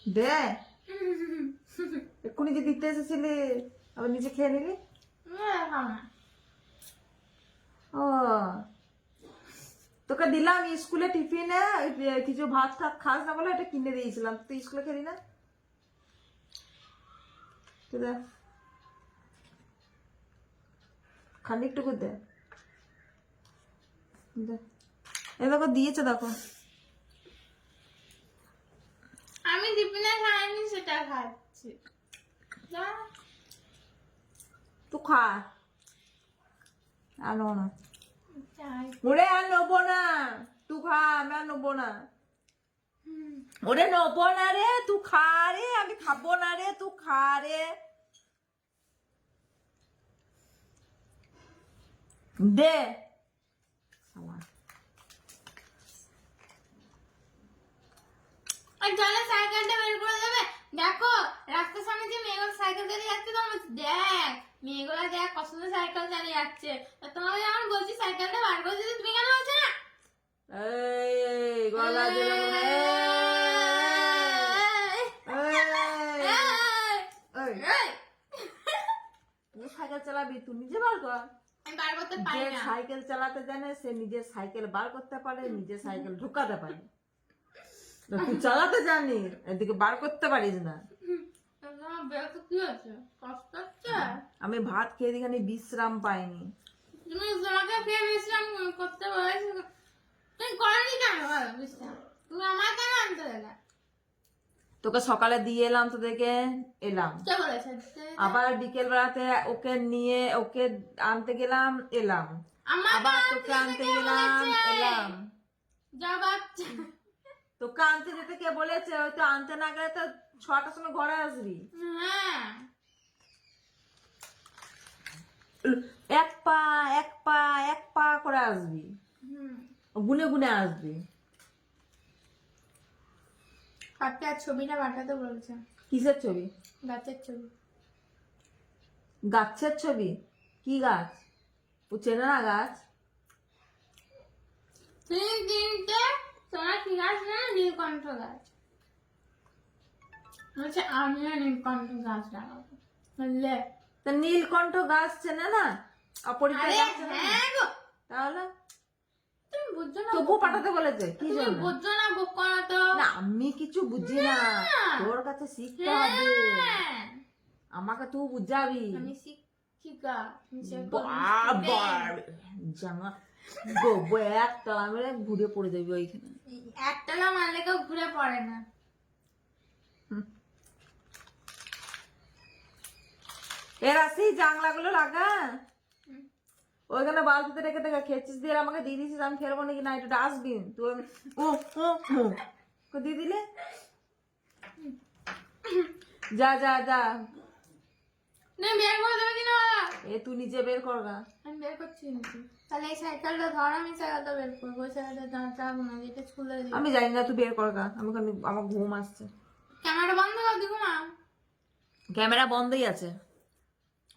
দে এক্ষুনি যে দিতে এসেছিলি আবার নিজে খেয়ে নিলি। ও তোকে দিলাম স্কুলে টিফিনে কিছু ভাত টাত খাস না বলে এটা কিনে দিয়েছিলাম, তুই স্কুলে খেলি না। দে খানিকটুকু দে, এ দেখো দিয়েছে দেখো। আমি টিফিনে খাইনি, সেটা খাচ্ছি। তুই খা, আর নেবো না ওরে, আর নেবো না, তুই খা, আমি আর নেবো না। ওরে নেবো না রে, তুই খা রে, আমি খাবো না রে, তুই খা রে, দে আর চলে সাইকেলটা বের করে দেবে। দেখো রাস্তার সামনে যে মেয়েগুলো সাইকেল চালিয়ে যাচ্ছে, তোমার দেখ মেয়েগুলো দেখ কত সুন্দর সাইকেল চালিয়ে যাচ্ছে। তোমাকে যেমন বলছি সাইকেলটা বার করে দিতে, তুমি কেন বলছো না? এই গলা দিলাম না, তুই সাইকেল চালাবি, তুই নিজে বার কর। আমি বার করতে পারি যে না। সাইকেল চালাতে জানে সে নিজের সাইকেল বার করতে পারে, নিজের সাইকেল ঢুকাতে পারে। তুই চালাতে জানিস, এদিকে বার করতে পারিস না। তোমার বেরোতে কি হচ্ছে? কষ্ট হচ্ছে? আমি ভাত খেয়ে দিখানি বিশ্রাম পাইনি। তুমি তোমাকে খেয়ে বিশ্রাম করতে বলেছো, তুমি করনি কেন বলো বিশ্রাম? তুমি আমার কেন আনতে দিলে? তোকে সকালে দিয়ে এলাম, তোদেরকে এলাম, কে বলেছে? আবার বিকেল বেলাতে ওকে নিয়ে ওকে আনতে গেলাম, এলাম, আবার তোকে আনতে গেলাম, এলাম। যা বাচ্চা, তোকে আনতে যেতে কে বলেছে? ওই তো আনতে না গেলে তো 6টার সময় ঘরে আসবি। হ্যাঁ এক পা এক পা এক পা করে আসবি, গুনে গুনে আসবি। কাটতে আর ছবিটা পাঠাতে বলছে। কিসের ছবি? গাছের ছবি। গাছের ছবি? কি গাছ? ও চেনে না গাছ? তুমি কিনতে তোমার কি গাছ না? নীলকণ্ঠ গাছ বলছে, আমিও নীলকণ্ঠ গাছ লাগাবো, বুঝলে? তা নীলকণ্ঠ গাছ চেনে না? অপরিচিত আরে গাছ চেনে না? হ্যাঁ গো, তাহলে তুমি বুঝছো না? তবু পাঠাতে বলেছে কি তুমি জন্য? বুঝছো না, বোকা না তো। না আমি কিছু বুঝি না, তোর কাছে শিখতে হবে, হ্যাঁ, আমাকে তুই বুঝাবি। আমি শিক্ষিকা, আমি শেখো। বাবার জামা গোবো এক তালা মেরে ঘুরে পড়ে যাবি ওইখানে। একতলা মারলে কেউ ঘুরে পড়ে না। এর আসি জাংলাগুলো লাগা, ওইখানে বালতিতে রেখে দেখা খেয়েছিস দিয়ে আমাকে দিয়ে দিয়েছিস, আমি ফেরবো নাকি না? এটা ডাস্টবিন, তুই দিয়ে দিলে। যা যা যা, না বের করে দেবে কিনা? এ তুই নিজে বের কর গা। আমি বের করছি নাকি? তাহলে এই সাইকেলটা ধর, আমি সাইকেলটা বের করবো। ওই সাইকেলটা যাবো না, এটা খুলে দিই। আমি জানি না, তুই বের কর গা, আমি ওখানে আমার ঘুম আসছে। ক্যামেরা বন্ধ করে দিবো না? ক্যামেরা বন্ধই আছে।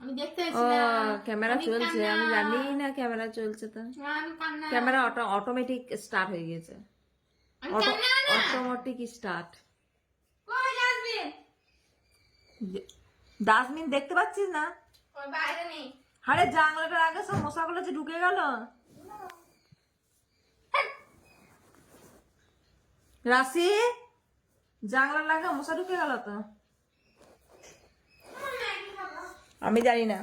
আমি দেখতে ও এসেছিলাম। ক্যামেরা চলছে, আমি জানি না ক্যামেরা চলছে। তো আমি কান্না, ক্যামেরা অটোমেটিক স্টার্ট হয়ে গেছে, আমি কান্না না। Automatic start. কই যাবি? ডাস্টবিন দেখতে পাচ্ছিস না? ওই বাইরে নেই। আরে জানলাটার আগে সব মশাগুলো যে ঢুকে গেল। রাশি, জানলার লাগে মশা ঢুকে গেল তো। আমি জানি না।